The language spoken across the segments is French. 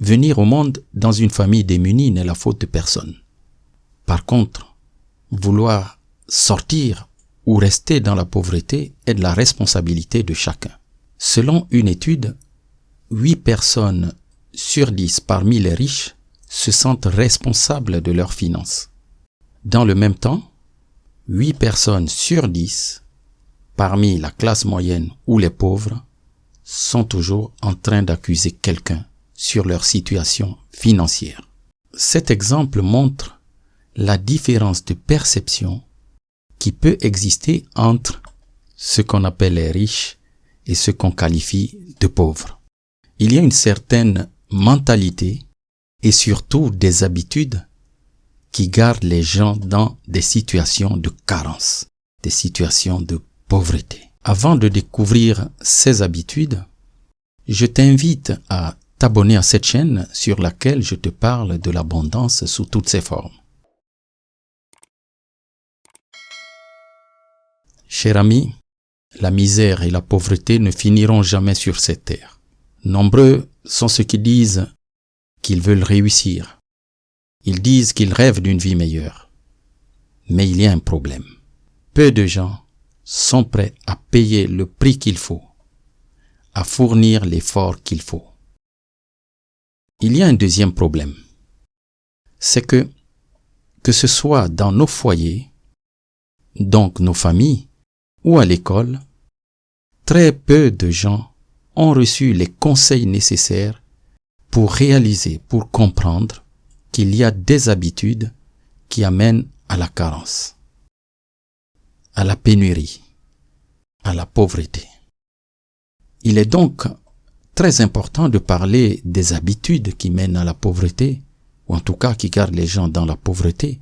venir au monde dans une famille démunie n'est la faute de personne. Par contre, vouloir sortir ou rester dans la pauvreté est de la responsabilité de chacun. Selon une étude, 8 personnes sur 10 parmi les riches se sentent responsables de leurs finances. Dans le même temps, 8 personnes sur 10 parmi la classe moyenne ou les pauvres sont toujours en train d'accuser quelqu'un sur leur situation financière. Cet exemple montre la différence de perception qui peut exister entre ce qu'on appelle les riches et ce qu'on qualifie de pauvres. Il y a une certaine mentalité et surtout des habitudes qui gardent les gens dans des situations de carence, des situations de pauvreté. Avant de découvrir ces habitudes, je t'invite à t'abonner à cette chaîne sur laquelle je te parle de l'abondance sous toutes ses formes. Cher ami, la misère et la pauvreté ne finiront jamais sur cette terre. Nombreux sont ceux qui disent qu'ils veulent réussir. Ils disent qu'ils rêvent d'une vie meilleure. Mais il y a un problème. Peu de gens sont prêts à payer le prix qu'il faut, à fournir l'effort qu'il faut. Il y a un deuxième problème. C'est que ce soit dans nos foyers, donc nos familles, ou à l'école, très peu de gens ont reçu les conseils nécessaires pour réaliser, pour comprendre qu'il y a des habitudes qui amènent à la carence, à la pénurie, à la pauvreté. Il est donc très important de parler des habitudes qui mènent à la pauvreté, ou en tout cas qui gardent les gens dans la pauvreté,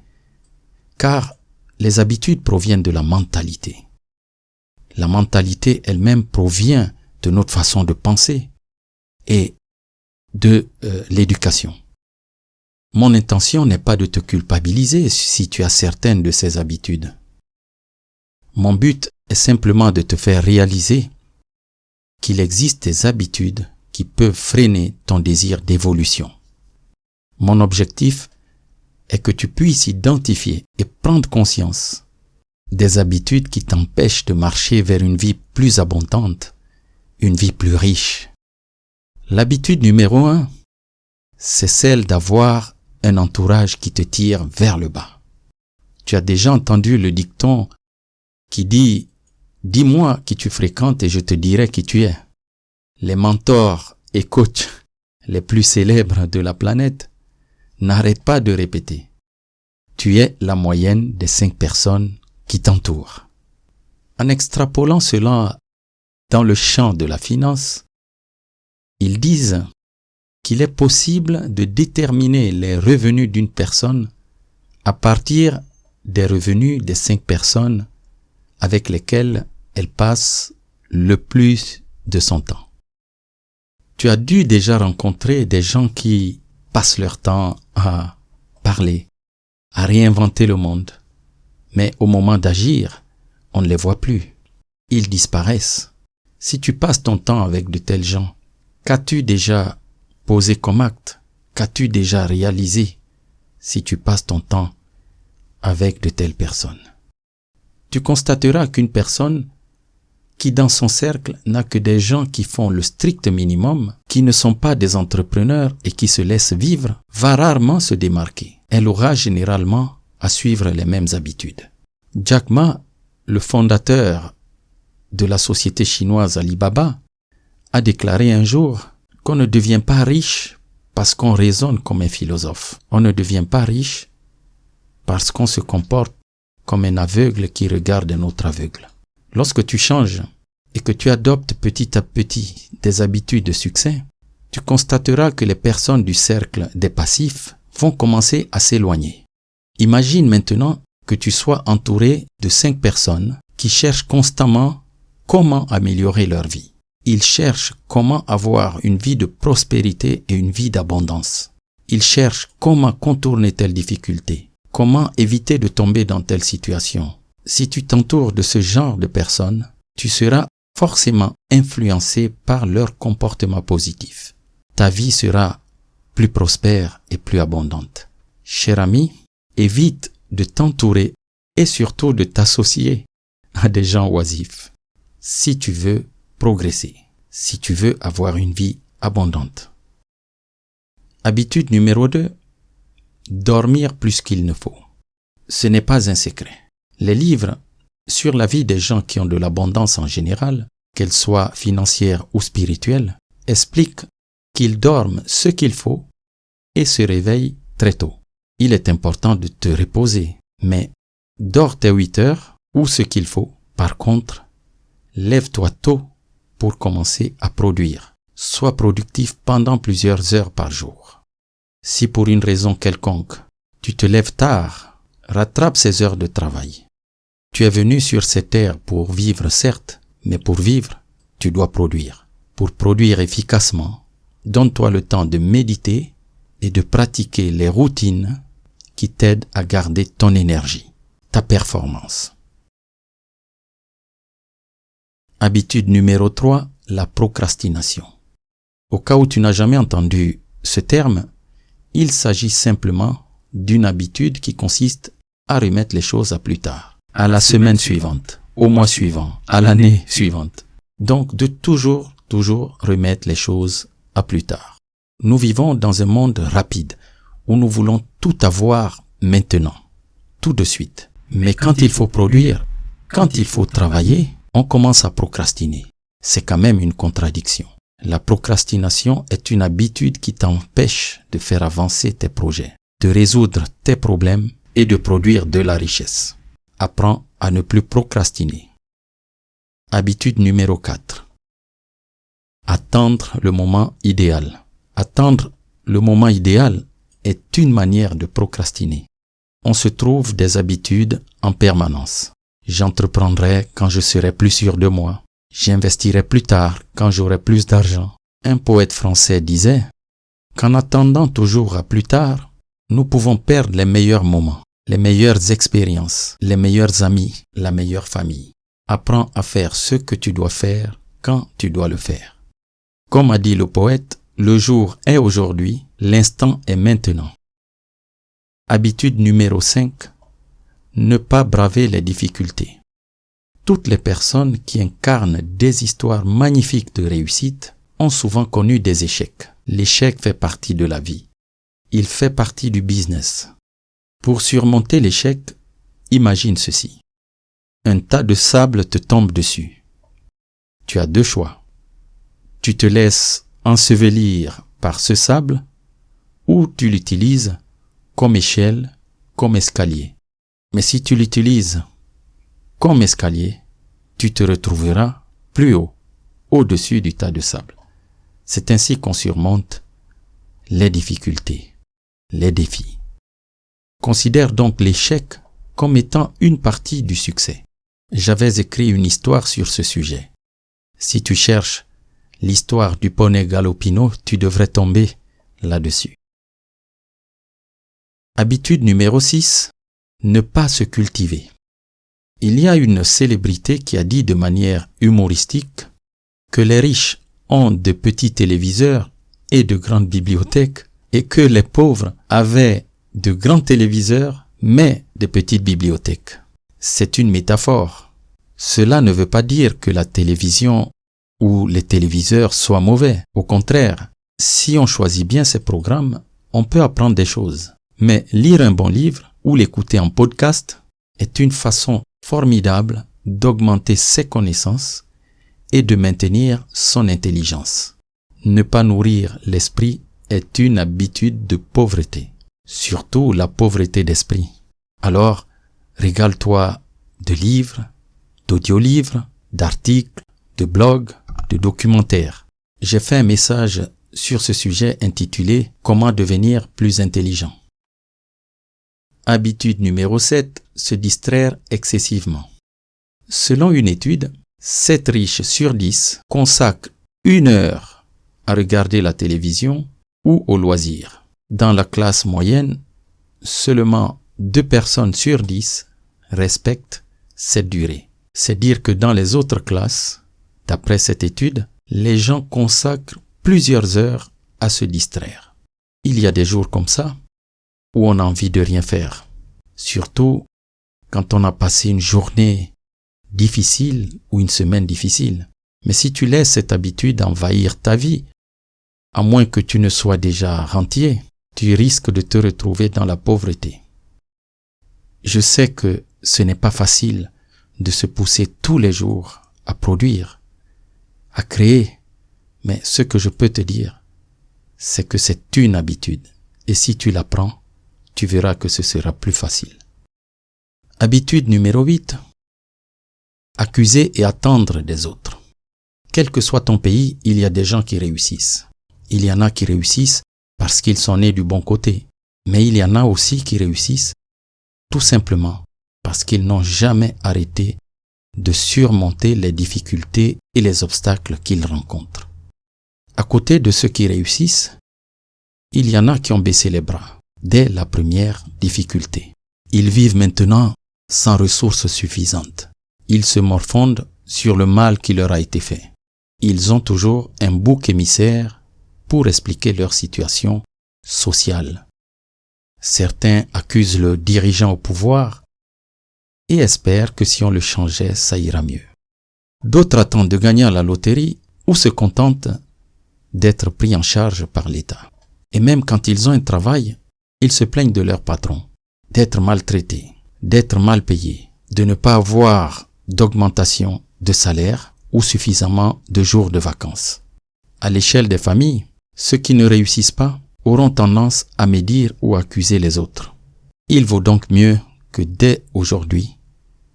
car les habitudes proviennent de la mentalité. La mentalité elle-même provient de notre façon de penser et de l'éducation. Mon intention n'est pas de te culpabiliser si tu as certaines de ces habitudes. Mon but est simplement de te faire réaliser qu'il existe des habitudes qui peuvent freiner ton désir d'évolution. Mon objectif est que tu puisses identifier et prendre conscience des habitudes qui t'empêchent de marcher vers une vie plus abondante, une vie plus riche. L'habitude numéro 1, c'est celle d'avoir un entourage qui te tire vers le bas. Tu as déjà entendu le dicton qui dit « Dis-moi qui tu fréquentes et je te dirai qui tu es ». Les mentors et coachs les plus célèbres de la planète n'arrêtent pas de répéter « Tu es la moyenne des 5 personnes qui t'entourent ». En extrapolant cela dans le champ de la finance, ils disent qu'il est possible de déterminer les revenus d'une personne à partir des revenus des 5 personnes avec lesquelles elle passe le plus de son temps. Tu as dû déjà rencontrer des gens qui passent leur temps à parler, à réinventer le monde. Mais au moment d'agir, on ne les voit plus. Ils disparaissent. Si tu passes ton temps avec de tels gens, qu'as-tu déjà posé comme acte? Qu'as-tu déjà réalisé si tu passes ton temps avec de telles personnes? Tu constateras qu'une personne qui dans son cercle n'a que des gens qui font le strict minimum, qui ne sont pas des entrepreneurs et qui se laissent vivre, va rarement se démarquer. Elle aura généralement à suivre les mêmes habitudes. Jack Ma, le fondateur de la société chinoise Alibaba, a déclaré un jour qu'on ne devient pas riche parce qu'on raisonne comme un philosophe. On ne devient pas riche parce qu'on se comporte comme un aveugle qui regarde un autre aveugle. Lorsque tu changes et que tu adoptes petit à petit des habitudes de succès, tu constateras que les personnes du cercle des passifs vont commencer à s'éloigner. Imagine maintenant que tu sois entouré de 5 personnes qui cherchent constamment comment améliorer leur vie. Ils cherchent comment avoir une vie de prospérité et une vie d'abondance. Ils cherchent comment contourner telle difficulté, comment éviter de tomber dans telle situation. Si tu t'entoures de ce genre de personnes, tu seras forcément influencé par leur comportement positif. Ta vie sera plus prospère et plus abondante. Cher ami, évite de t'entourer et surtout de t'associer à des gens oisifs si tu veux progresser, si tu veux avoir une vie abondante. Habitude numéro 2, dormir plus qu'il ne faut. Ce n'est pas un secret. Les livres sur la vie des gens qui ont de l'abondance en général, qu'elle soit financière ou spirituelle, expliquent qu'ils dorment ce qu'il faut et se réveillent très tôt. Il est important de te reposer, mais dors tes 8 heures ou ce qu'il faut. Par contre, lève-toi tôt pour commencer à produire. Sois productif pendant plusieurs heures par jour. Si pour une raison quelconque, tu te lèves tard, rattrape ces heures de travail. Tu es venu sur cette terre pour vivre, certes, mais pour vivre, tu dois produire. Pour produire efficacement, donne-toi le temps de méditer et de pratiquer les routines qui t'aident à garder ton énergie, ta performance. Habitude numéro 3, la procrastination. Au cas où tu n'as jamais entendu ce terme, il s'agit simplement d'une habitude qui consiste à remettre les choses à plus tard, à la semaine suivante, au mois suivant, à l'année suivante. Donc de toujours remettre les choses à plus tard. Nous vivons dans un monde rapide où nous voulons tout avoir maintenant, tout de suite. Mais quand il faut produire, quand il faut travailler, on commence à procrastiner. C'est quand même une contradiction. La procrastination est une habitude qui t'empêche de faire avancer tes projets, de résoudre tes problèmes et de produire de la richesse. Apprends à ne plus procrastiner. Habitude numéro 4. Attendre le moment idéal. Attendre le moment idéal est une manière de procrastiner. On se trouve des habitudes en permanence. J'entreprendrai quand je serai plus sûr de moi. J'investirai plus tard quand j'aurai plus d'argent. Un poète français disait qu'en attendant toujours à plus tard, nous pouvons perdre les meilleurs moments, les meilleures expériences, les meilleurs amis, la meilleure famille. Apprends à faire ce que tu dois faire quand tu dois le faire. Comme a dit le poète, le jour est aujourd'hui, l'instant est maintenant. Habitude numéro 5. Ne pas braver les difficultés. Toutes les personnes qui incarnent des histoires magnifiques de réussite ont souvent connu des échecs. L'échec fait partie de la vie. Il fait partie du business. Pour surmonter l'échec, imagine ceci. Un tas de sable te tombe dessus. Tu as 2 choix. Tu te laisses ensevelir par ce sable ou tu l'utilises comme échelle, comme escalier. Mais si tu l'utilises comme escalier, tu te retrouveras plus haut, au-dessus du tas de sable. C'est ainsi qu'on surmonte les difficultés, les défis. Considère donc l'échec comme étant une partie du succès. J'avais écrit une histoire sur ce sujet. Si tu cherches l'histoire du poney Galopino, tu devrais tomber là-dessus. Habitude numéro 6. Ne pas se cultiver. Il y a une célébrité qui a dit de manière humoristique que les riches ont de petits téléviseurs et de grandes bibliothèques et que les pauvres avaient de grands téléviseurs mais de petites bibliothèques. C'est une métaphore. Cela ne veut pas dire que la télévision ou les téléviseurs soient mauvais. Au contraire, si on choisit bien ces programmes, on peut apprendre des choses. Mais lire un bon livre ou l'écouter en podcast est une façon formidable d'augmenter ses connaissances et de maintenir son intelligence. Ne pas nourrir l'esprit est une habitude de pauvreté, surtout la pauvreté d'esprit. Alors, régale-toi de livres, d'audiolivres, d'articles, de blogs, de documentaires. J'ai fait un message sur ce sujet intitulé « Comment devenir plus intelligent ». Habitude numéro 7, se distraire excessivement. Selon une étude, 7 riches sur 10 consacrent 1 heure à regarder la télévision ou au loisir. Dans la classe moyenne, seulement 2 personnes sur 10 respectent cette durée. C'est dire que dans les autres classes, d'après cette étude, les gens consacrent plusieurs heures à se distraire. Il y a des jours comme ça où on a envie de rien faire. Surtout quand on a passé une journée difficile ou une semaine difficile. Mais si tu laisses cette habitude envahir ta vie, à moins que tu ne sois déjà rentier, tu risques de te retrouver dans la pauvreté. Je sais que ce n'est pas facile de se pousser tous les jours à produire, à créer, mais ce que je peux te dire, c'est que c'est une habitude. Et si tu la prends, tu verras que ce sera plus facile. Habitude numéro 8. Accuser et attendre des autres. Quel que soit ton pays, il y a des gens qui réussissent. Il y en a qui réussissent parce qu'ils sont nés du bon côté. Mais il y en a aussi qui réussissent tout simplement parce qu'ils n'ont jamais arrêté de surmonter les difficultés et les obstacles qu'ils rencontrent. À côté de ceux qui réussissent, il y en a qui ont baissé les bras dès la première difficulté. Ils vivent maintenant sans ressources suffisantes. Ils se morfondent sur le mal qui leur a été fait. Ils ont toujours un bouc émissaire pour expliquer leur situation sociale. Certains accusent le dirigeant au pouvoir et espèrent que si on le changeait, ça ira mieux. D'autres attendent de gagner à la loterie ou se contentent d'être pris en charge par l'État. Et même quand ils ont un travail, ils se plaignent de leur patron, d'être maltraités, d'être mal payés, de ne pas avoir d'augmentation de salaire ou suffisamment de jours de vacances. À l'échelle des familles, ceux qui ne réussissent pas auront tendance à médire ou à accuser les autres. Il vaut donc mieux que dès aujourd'hui,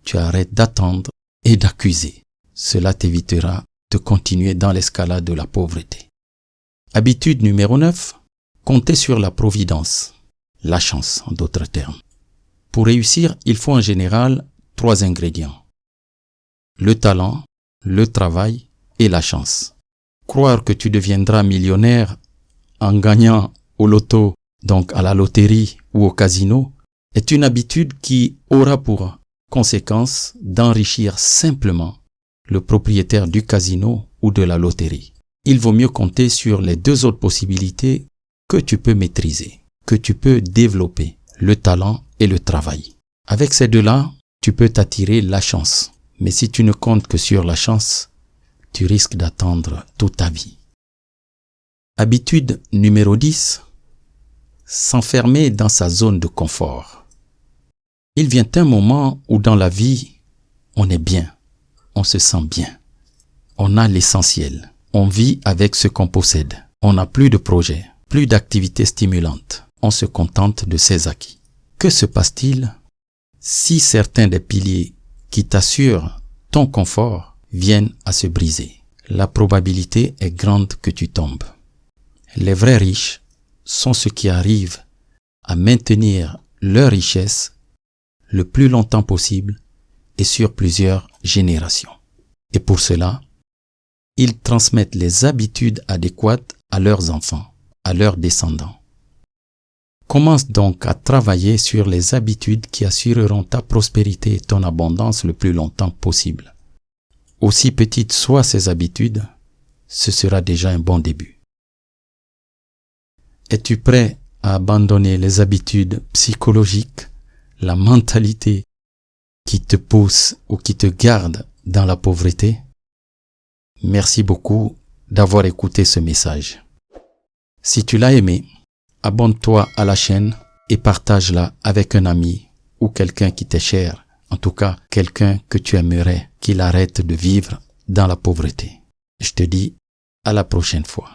tu arrêtes d'attendre et d'accuser. Cela t'évitera de continuer dans l'escalade de la pauvreté. Habitude numéro 9. Compter sur la providence, la chance en d'autres termes. Pour réussir, il faut en général 3 ingrédients. Le talent, le travail et la chance. Croire que tu deviendras millionnaire en gagnant au loto, donc à la loterie ou au casino, est une habitude qui aura pour conséquence d'enrichir simplement le propriétaire du casino ou de la loterie. Il vaut mieux compter sur les 2 autres possibilités que tu peux maîtriser, que tu peux développer, le talent et le travail. Avec ces 2-là, tu peux t'attirer la chance. Mais si tu ne comptes que sur la chance, tu risques d'attendre toute ta vie. Habitude numéro 10. S'enfermer dans sa zone de confort. Il vient un moment où dans la vie, on est bien, on se sent bien. On a l'essentiel. On vit avec ce qu'on possède. On n'a plus de projets, plus d'activités stimulantes. On se contente de ses acquis. Que se passe-t-il si certains des piliers qui t'assurent ton confort viennent à se briser? La probabilité est grande que tu tombes. Les vrais riches sont ceux qui arrivent à maintenir leur richesse le plus longtemps possible et sur plusieurs générations. Et pour cela, ils transmettent les habitudes adéquates à leurs enfants, à leurs descendants. Commence donc à travailler sur les habitudes qui assureront ta prospérité et ton abondance le plus longtemps possible. Aussi petites soient ces habitudes, ce sera déjà un bon début. Es-tu prêt à abandonner les habitudes psychologiques, la mentalité qui te pousse ou qui te garde dans la pauvreté? Merci beaucoup d'avoir écouté ce message. Si tu l'as aimé, abonne-toi à la chaîne et partage-la avec un ami ou quelqu'un qui t'est cher. En tout cas, quelqu'un que tu aimerais qu'il arrête de vivre dans la pauvreté. Je te dis à la prochaine fois.